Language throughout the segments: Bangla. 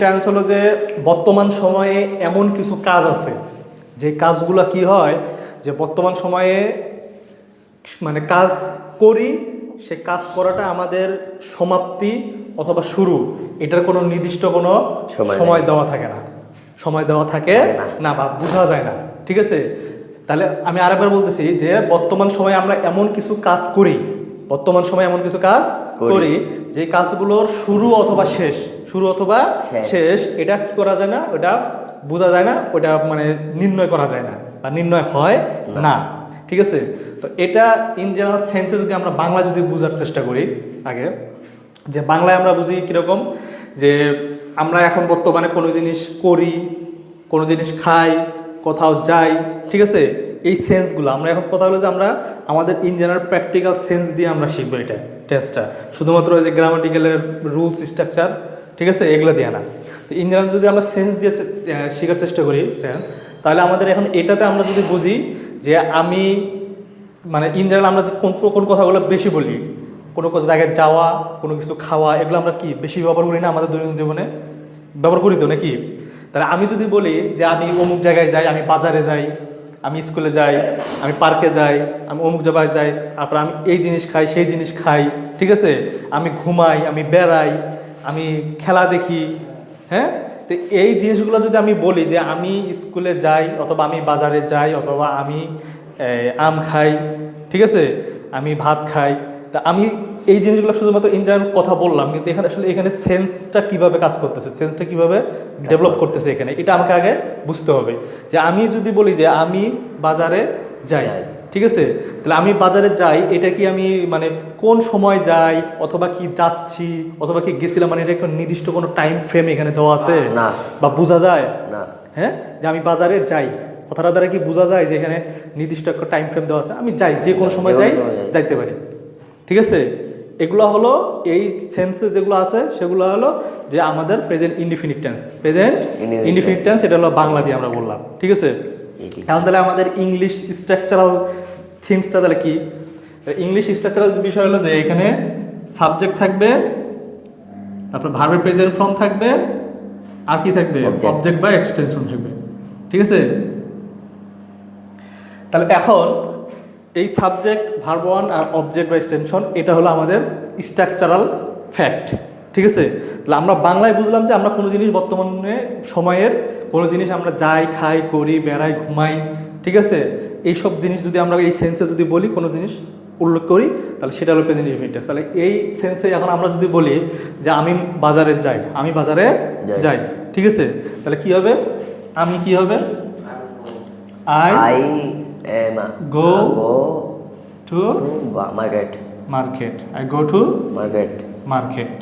টেন্স হলো যে বর্তমান সময়ে এমন কিছু কাজ আছে যে কাজগুলো কি হয় যে বর্তমান সময়ে মানে কাজ করি, সে কাজ করাটা আমাদের সমাপ্তি অথবা শুরু, এটার কোনো নির্দিষ্ট কোনো সময় দেওয়া থাকে না, সময় দেওয়া থাকে না বা বোঝা যায় না। ঠিক আছে, তাহলে আমি আরেকবার বলতেছি যে বর্তমান সময়ে আমরা এমন কিছু কাজ করি, বর্তমান সময়ে এমন কিছু কাজ করি যে কাজগুলোর শুরু অথবা শেষ, শুরু অথবা শেষ এটা কি করা যায় না, ওটা বোঝা যায় না, ওটা মানে নির্ণয় করা যায় না বা নির্ণয় হয় না। ঠিক আছে, তো এটা ইন জেনারেল সেন্সে যদি আমরা বাংলা যদি বোঝার চেষ্টা করি আগে, যে বাংলায় আমরা বুঝি কীরকম, যে আমরা এখন বর্তমানে কোনো জিনিস করি, কোনো জিনিস খাই, কোথাও যাই। ঠিক আছে, এই সেন্সগুলো আমরা এখন কথা হলো যে আমরা আমাদের ইন জেনারেল প্র্যাকটিক্যাল সেন্স দিয়ে আমরা শিখবো এটা টেন্সটা, শুধুমাত্র ওই যে গ্রামাটিক্যালের রুলস স্ট্রাকচার, ঠিক আছে, এগুলো দিয়ে না। তো ইন জেনারেল যদি আমরা সেন্স দিয়ে শেখার চেষ্টা করি টেন্স, তাহলে আমাদের এখন এটাতে আমরা যদি বুঝি যে আমি মানে ইন জেনারেল আমরা যে কোন কথাগুলো বেশি বলি, কোনো জায়গায় যাওয়া, কোনো কিছু খাওয়া, এগুলো আমরা কি বেশি ব্যবহার করি না আমাদের দৈনন্দিন জীবনে, ব্যবহার করি তো নাকি? তাহলে আমি যদি বলি যে আমি অমুক জায়গায় যাই, আমি বাজারে যাই, আমি স্কুলে যাই, আমি পার্কে যাই, আমি অমুক জায়গায় যাই, তারপর আমি এই জিনিস খাই, সেই জিনিস খাই, ঠিক আছে, আমি ঘুমাই, আমি বেড়াই, আমি খেলা দেখি, হ্যাঁ, তো এই জিনিসগুলো যদি আমি বলি যে আমি স্কুলে যাই, অথবা আমি বাজারে যাই, অথবা আমি আম খাই, ঠিক আছে, আমি ভাত খাই, তা আমি এই জিনিসগুলো শুধুমাত্র ইন জেনারেল কথা বললাম, কিন্তু এখানে আসলে এখানে সেন্সটা কিভাবে কাজ করতেছে, সেন্সটা কিভাবে ডেভেলপ করতেছে এখানে, এটা আমাকে আগে বুঝতে হবে। যে আমি যদি বলি যে আমি বাজারে যাই, ঠিক আছে, তাহলে আমি বাজারে যাই, এটা কি আমি মানে কোন সময় যাই, অথবা কি যাচ্ছি, অথবা কি গেছিলাম, মানে এটা কোনো নির্দিষ্ট কোনো টাইম ফ্রেম এখানে দেওয়া আছে না, বা বোঝা যায় না। হ্যাঁ, যে আমি বাজারে যাই কথাটা দ্বারা কি বোঝা যায় যে এখানে নির্দিষ্ট একটা টাইম ফ্রেম দেওয়া আছে, আমি যাই, যে কোনো সময় যাই, যাইতে পারি। ঠিক আছে, এগুলো হলো এই সেন্সে যেগুলো আছে সেগুলো হলো যে আমাদের present indefinite tense, present indefinite tense, এটা হলো বাংলা দিয়ে আমরা বললাম। ঠিক আছে, এখন তাহলে আমাদের ইংলিশ স্ট্রাকচারাল থিংসটা তাহলে কি? ইংলিশ স্ট্রাকচারাল বিষয় হলো যে এখানে সাবজেক্ট থাকবে, তারপর ভার্বের প্রেজেন্ট ফর্ম থাকবে, আর কি থাকবে, অবজেক্ট বা এক্সটেনশন থাকবে। ঠিক আছে, তাহলে এখন এই সাবজেক্ট, ভার্ব ওয়ান আর অবজেক্ট বা এক্সটেনশন, এটা হলো আমাদের স্ট্রাকচারাল ফ্যাক্ট। ঠিক আছে, তাহলে আমরা বাংলায় বুঝলাম যে আমরা কোনো জিনিস বর্তমানে সময়ের কোনো জিনিস আমরা যাই, খাই, করি, বেড়াই, ঘুমাই, ঠিক আছে, এইসব জিনিস যদি আমরা এই সেন্সে যদি বলি, কোনো জিনিস উল্লেখ করি, তাহলে সেটা হলো প্রেজেন্ট ইনডিফিনিট টেন্স। তাহলে এই সেন্সে এখন আমরা যদি বলি যে আমি বাজারে যাই, আমি বাজারে যাই, ঠিক আছে, তাহলে কি হবে, আমি কি হবে, I go to market. I go to market.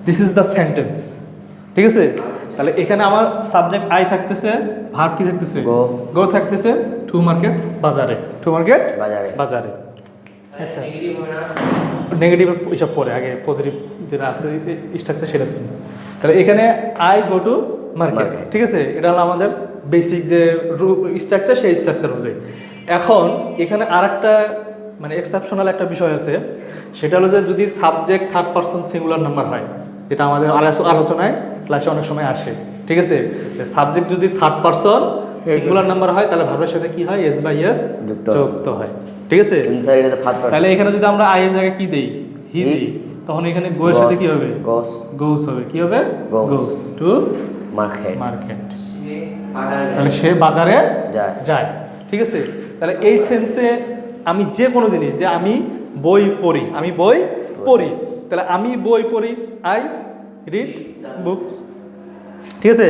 This is the sentence. ঠিক আছে, তাহলে এখানে আমার সাবজেক্ট আই থাকতেছে, ভার্ব কি থাকতেছে, গো থাকতেছে, টু মার্কেট বাজারে, টু মার্কেট বাজারে। আচ্ছা, নেগেটিভ এসব পরে, আগে পজিটিভ যেটা আছে স্ট্রাকচার সেটা ছিল। তাহলে এখানে আই গো টু মার্কেট, ঠিক আছে, এটা হলো আমাদের বেসিক যে স্ট্রাকচার, সেই স্ট্রাকচার অনুযায়ী। এখন এখানে আর একটা মানে এক্সেপশনাল একটা বিষয় আছে, সেটা হলো যে যদি subject third person singular number হয়, যেটা আমাদের আলোচনায় ক্লাসে অনেক সময় আসে। ঠিক আছে, সাবজেক্ট যদি থার্ড পারসন সিঙ্গুলার নাম্বার হয়, তাহলে ভার্বের সাথে কি হয়, এস বাই এস যুক্ত হয়। ঠিক আছে, তাহলে এখানে যদি আমরা আই এর জায়গায় কি দেই, হি দেই, তখন এখানে গো এর সাথে কি হবে, গোস হবে, কি হবে, গোস টু মার্কেট, তাহলে সে বাজারে যায়। ঠিক আছে, তাহলে এই সেন্সে আমি যে কোনো জিনিস, যে আমি বই পড়ি, আমি বই পড়ি, তাহলে আমি বই পড়ি, আই রিড বুকস। ঠিক আছে,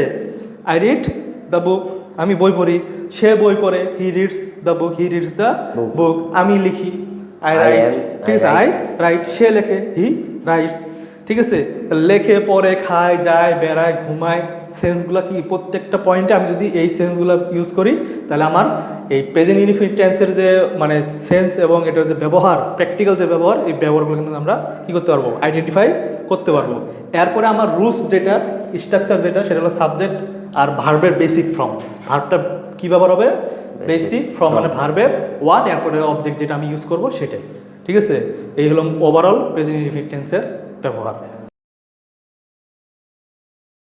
আই রিড দ্য বুক, আমি বই পড়ি, সে বই পড়ে, he reads the book, he reads the book, আমি লিখি, আই রাইট, ঠিক আছে, আই রাইট, সে লেখে, হি রাইটস। ঠিক আছে, লেখে, পড়ে, খায়, যায়, বেড়ায়, ঘুমায়, সেন্সগুলো কি প্রত্যেকটা পয়েন্টে আমি যদি এই সেন্সগুলো ইউজ করি, তাহলে আমার এই প্রেজেন্ট ইনডিফিনিট টেন্সের যে মানে সেন্স এবং এটার যে ব্যবহার, প্র্যাকটিক্যাল যে ব্যবহার, এই ব্যবহারগুলো কিন্তু আমরা কী করতে পারবো, আইডেন্টিফাই করতে পারবো। এরপরে আমার রুলস যেটা, স্ট্রাকচার যেটা, সেটা হলো সাবজেক্ট আর ভার্বের বেসিক ফর্ম। ভার্বটা কী ব্যবহার হবে, বেসিক ফর্ম মানে ভার্বের ওয়ান, এরপরে অবজেক্ট যেটা আমি ইউজ করবো সেটাই। ঠিক আছে, এই হলো ওভারঅল প্রেজেন্ট ইনডিফিনিট টেন্সের ব্যবহার।